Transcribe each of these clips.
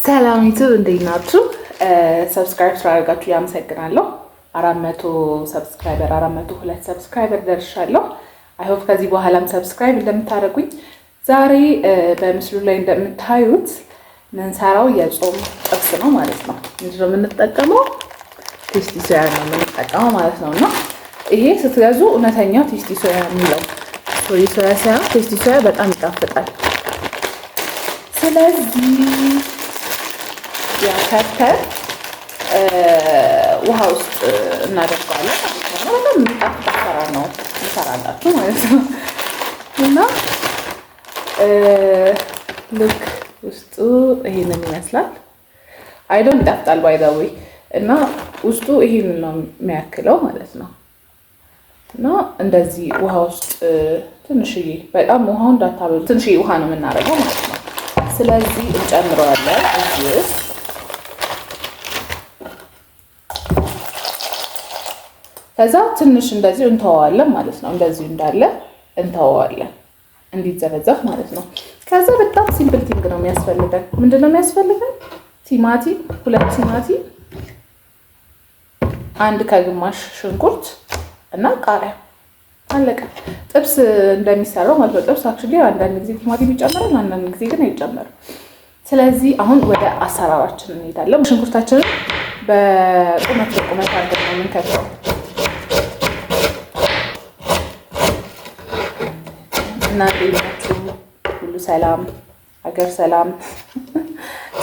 ሰላም ዩቱብ እንዴት ናችሁ? ሰብስክራይብ ስላደረጋችሁ ያመሰግናለሁ። 400 ሰብስክራይበር 402 ሰብስክራይበር ደርሻለሁ። አይ ሆፕ ከዚህ በኋላም ሰብስክራይብ እንደምታደርጉኝ። ዛሬ በምስሉ ላይ እንደምታዩት ምንሰራው የጾም ጥብስ ነው ማለት ነው። ምንድነው የምንጠቀመው? ቴስቲ ሶያ ነው የምንጠቀመው ማለት ነው። እና ይሄ ስትገዙ እውነተኛ ቴስቲ ሶያ የሚለው ሶያ ሳይሆን ቴስቲ ሶያ በጣም ይጣፍጣል። ስለዚህ ያከተር ውሃ ውስጥ እናደርጋለን ማለት ነው። በጣም የሚጣፍጥ አሰራር ነው እንሰራላችሁ ማለት ነው። እና ልክ ውስጡ ይሄንን ይመስላል። አይዶን ይጣፍጣል ባይ ዘ ዌይ። እና ውስጡ ይሄንን ነው የሚያክለው ማለት ነው። እና እንደዚህ ውሃ ውስጥ ትንሽዬ፣ በጣም ውሃው እንዳታበሉ፣ ትንሽዬ ውሃ ነው የምናደርገው ማለት ነው። ስለዚህ እንጨምረዋለን እዚህ ውስጥ። ከዛ ትንሽ እንደዚህ እንተዋዋለን ማለት ነው። እንደዚህ እንዳለ እንተዋዋለን እንዲዘበዘፍ ማለት ነው። ከዛ በጣም ሲምፕል ቲንግ ነው የሚያስፈልገን። ምንድነው የሚያስፈልገን? ቲማቲም፣ 2 ቲማቲም፣ 1 ከግማሽ ሽንኩርት እና ቃሪያ። አለቀ። ጥብስ እንደሚሰራው ማለት ነው። ጥብስ አክቹሊ አንዳንድ ጊዜ ቲማቲም ይጨመራል፣ አንዳንድ ጊዜ ግን አይጨመርም። ስለዚህ አሁን ወደ አሰራራችን እንሄዳለን። ሽንኩርታችንን በቁመት አድርገን ነው የምንከትፈው። እና እንዴት ናችሁ? ሁሉ ሰላም፣ ሀገር ሰላም፣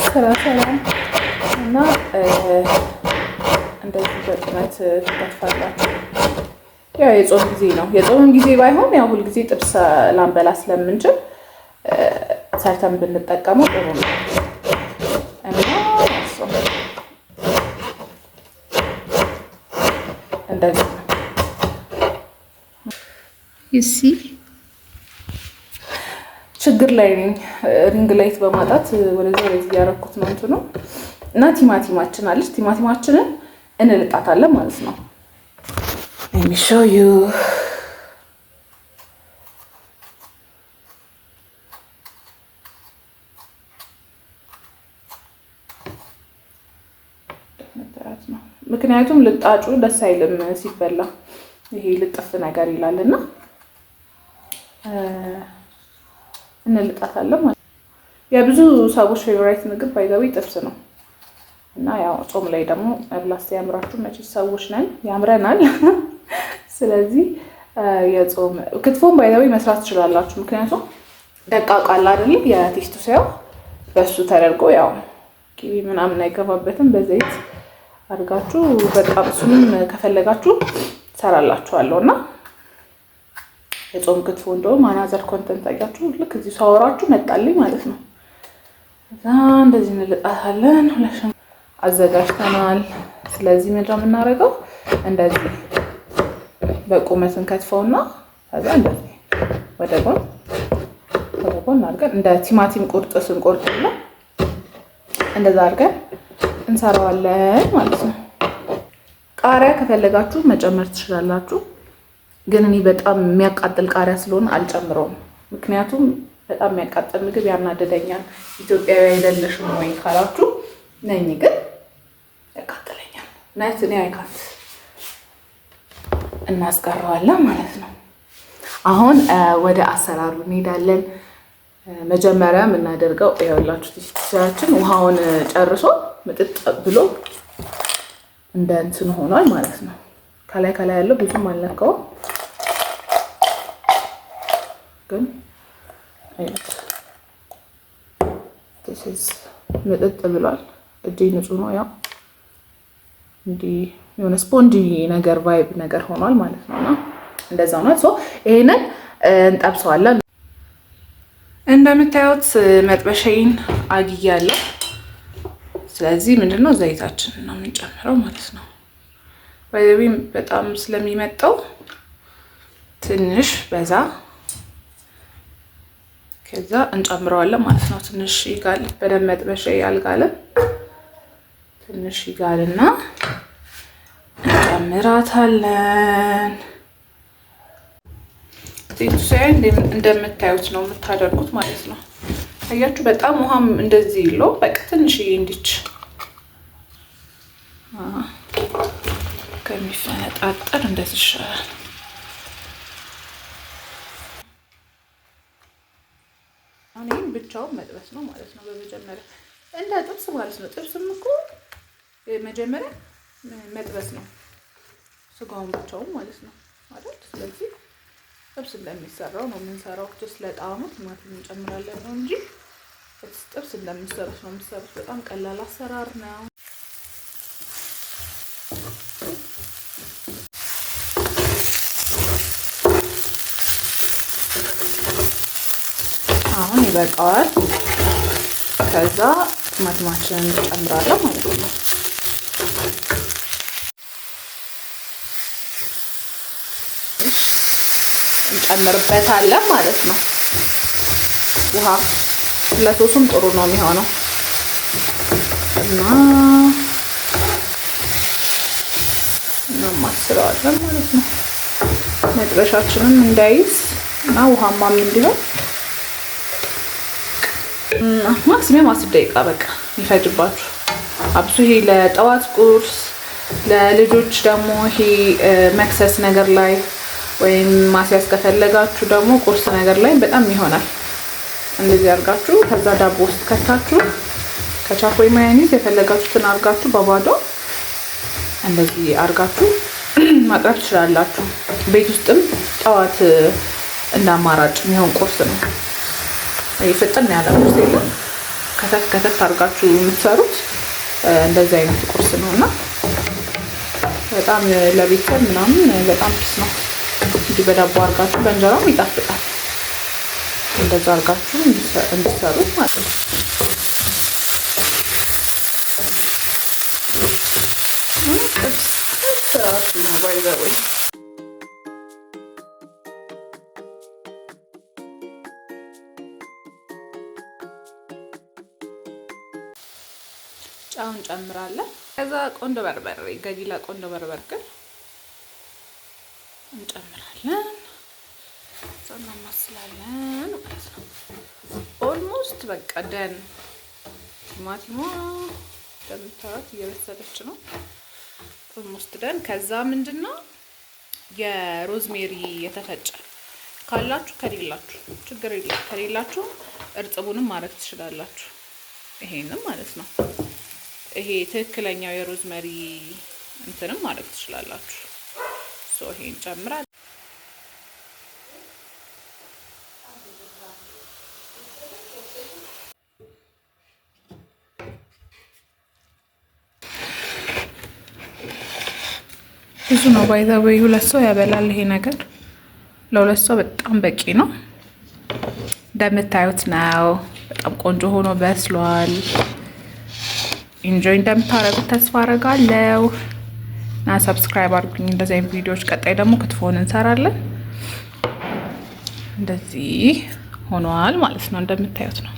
ስራ ሰላም። እና እንደዚህ በቁመት ትከትፋላችሁ። ያው የጾም ጊዜ ነው። የጾም ጊዜ ባይሆን ያው ሁልጊዜ ጥብስ ላንበላ ስለምንችል ሰርተን ብንጠቀመው ጥሩ ነው። እና እንደዚህ ነው ይሲ ችግር ላይ ነኝ። ሪንግ ላይት በማጣት ወደዛ እያደረኩት ነው እንትኑ። እና ቲማቲማችን አለች። ቲማቲማችንን እንልጣታለን ማለት ነው። Let me show you. ምክንያቱም ልጣጩ ደስ አይልም ሲበላ፣ ይሄ ልጥፍ ነገር ይላልና እንልጣታለን ማለት ነው። የብዙ ሰዎች ፌቨራይት ምግብ ባይዘው ጥብስ ነው። እና ያው ጾም ላይ ደግሞ መብላት ሲያምራችሁ መቼስ ሰዎች ነን፣ ያምረናል። ስለዚህ የጾም ክትፎን ባይዘው መስራት ትችላላችሁ። ምክንያቱም ደቃቅ አለ አይደል? የቴስቱ ሳይው በሱ ተደርጎ ያው ቂቤ ምናምን አይገባበትም። በዘይት አድርጋችሁ በጣም እሱንም ከፈለጋችሁ ሰራላችኋለሁ። እና የጾም ክትፎ እንደውም አናዘር ኮንተንት አያችሁ። ልክ እዚህ ሳወራችሁ መጣልኝ ማለት ነው። እዛ እንደዚህ እንልጣታለን። ሁለሽን አዘጋጅተናል። ስለዚህ ምንድነው የምናደርገው? እንደዚህ በቁመት እንከትፈውና ከዛ እንደዚህ ወደ ጎን አድርገን እንደ ቲማቲም ቁርጥ ስንቆርጥና እንደዛ አድርገን እንሰራዋለን ማለት ነው። ቃሪያ ከፈለጋችሁ መጨመር ትችላላችሁ። ግን እኔ በጣም የሚያቃጥል ቃሪያ ስለሆነ አልጨምረውም። ምክንያቱም በጣም የሚያቃጥል ምግብ ያናደደኛል። ኢትዮጵያዊ አይደለሽም ወይ ካላችሁ ነኝ፣ ግን ያቃጥለኛል። ናይት እኔ አይካት እናስቀረዋለን ማለት ነው። አሁን ወደ አሰራሩ እንሄዳለን። መጀመሪያ የምናደርገው ይኸውላችሁ ቲስቲያችን ውሃውን ጨርሶ ምጥጥ ብሎ እንደ እንትን ሆኗል ማለት ነው። ከላይ ያለው ብዙም አልነካውም፣ ግን ምጥጥ ብሏል። እጄ ንጹህ ነው። ያው እንዲህ የሆነ ስፖንጂ ነገር ቫይብ ነገር ሆኗል ማለት ነው። እና እንደዛው ነው። ይሄንን እንጠብሰዋለን። እንደምታዩት መጥበሻዬን አግያለሁ። ስለዚህ ምንድነው ዘይታችን ነው የምንጨምረው ማለት ነው። ባይዘቢም በጣም ስለሚመጣው ትንሽ በዛ ከዛ እንጨምረዋለን ማለት ነው። ትንሽ ይጋል። በደንብ መጥበሻዬ ያልጋለም ትንሽ ይጋልና እንጨምራታለን። ቴስቱ እንደምታዩት ነው የምታደርጉት ማለት ነው። አያችሁ በጣም ውሃም እንደዚህ ይለው በቃ ትንሽዬ እንዲች ከሚፈነጣጠር እንደዚህ ይሻላል። አሁን ብቻውን መጥበስ ነው ማለት ነው። በመጀመሪያ እንደ ጥብስ ማለት ነው። ጥብስም እኮ መጀመሪያ መጥበስ ነው፣ ስጋውን ብቻውን ማለት ነው አይደል? ስለዚህ ጥብስ እንደሚሰራው ነው የምንሰራው። ለጣዕሙ ቲማቲም እንጨምራለን ነው እንጂ ጥብስ እንደሚሰሩት ነው የምንሰሩት። በጣም ቀላል አሰራር ነው። አሁን ይበቃዋል። ከዛ ቲማቲማችንን እንጨምራለን ማለት ነው። እንጨምርበታለን ማለት ነው። ውሃ ለሶሱም ጥሩ ነው የሚሆነው እና እናማስለዋለን ማለት ነው። መጥበሻችንም እንዳይዝ እና ውሃማም እንዲሆን ማክሲመም 10 ደቂቃ በቃ ይፈጅባችሁ። አብሶ ይሄ ለጠዋት ቁርስ፣ ለልጆች ደግሞ ይሄ መክሰስ ነገር ላይ ወይም ማስያዝ ከፈለጋችሁ ደግሞ ቁርስ ነገር ላይ በጣም ይሆናል። እንደዚህ አድርጋችሁ ከዛ ዳቦ ውስጥ ከታችሁ ከቻፕ ወይ ማዮኔዝ የፈለጋችሁትን አድርጋችሁ በባዶ እንደዚህ አድርጋችሁ ማቅረብ ትችላላችሁ። ቤት ውስጥም ጠዋት እንደ አማራጭ የሚሆን ቁርስ ነው። ፍጥን ያለ ቁርስ የለም። ከተት አድርጋችሁ የምትሰሩት እንደዚህ አይነት ቁርስ ነው እና በጣም ለቤተሰብ ምናምን በጣም ፒስ ነው። እንዲህ በዳቦ አድርጋችሁ በእንጀራም ይጣፍጣል። እንደዛ አድርጋችሁ እንዲሰሩት ማለት ነው። ራሱ ነው ባይዘወይ ጫውን ጨምራለን። ከዛ ቆንጆ በርበሬ ገሊላ ቆንጆ በርበሬ ግን እንጨምራለን። ጾም እናማስላለን ማለት ነው። ኦልሞስት በቃ ደን ቲማቲሟ እንደምታዩት እየበሰለች ነው። ኦልሞስት ደን። ከዛ ምንድነው የሮዝሜሪ የተፈጨ ካላችሁ ከሌላችሁ ችግር የለም። ከሌላችሁ እርጥቡንም ማድረግ ትችላላችሁ። ይሄንም ማለት ነው። ይሄ ትክክለኛው የሮዝሜሪ እንትንም ማድረግ ትችላላችሁ። ይሄን ጨምራለሁ። ብዙ ነው ባይዘው ሁለት ሰው ያበላል ይሄ ነገር። ለሁለት ሰው በጣም በቂ ነው። እንደምታዩት ነው። በጣም ቆንጆ ሆኖ በስሏል። ኢንጆይ እንደምታረጉት ተስፋ አረጋለሁ። እና ሰብስክራይብ አድርጉኝ። እንደዚህ አይነት ቪዲዮዎች ቀጣይ ደግሞ ክትፎን እንሰራለን። እንደዚህ ሆኗል ማለት ነው። እንደምታዩት ነው።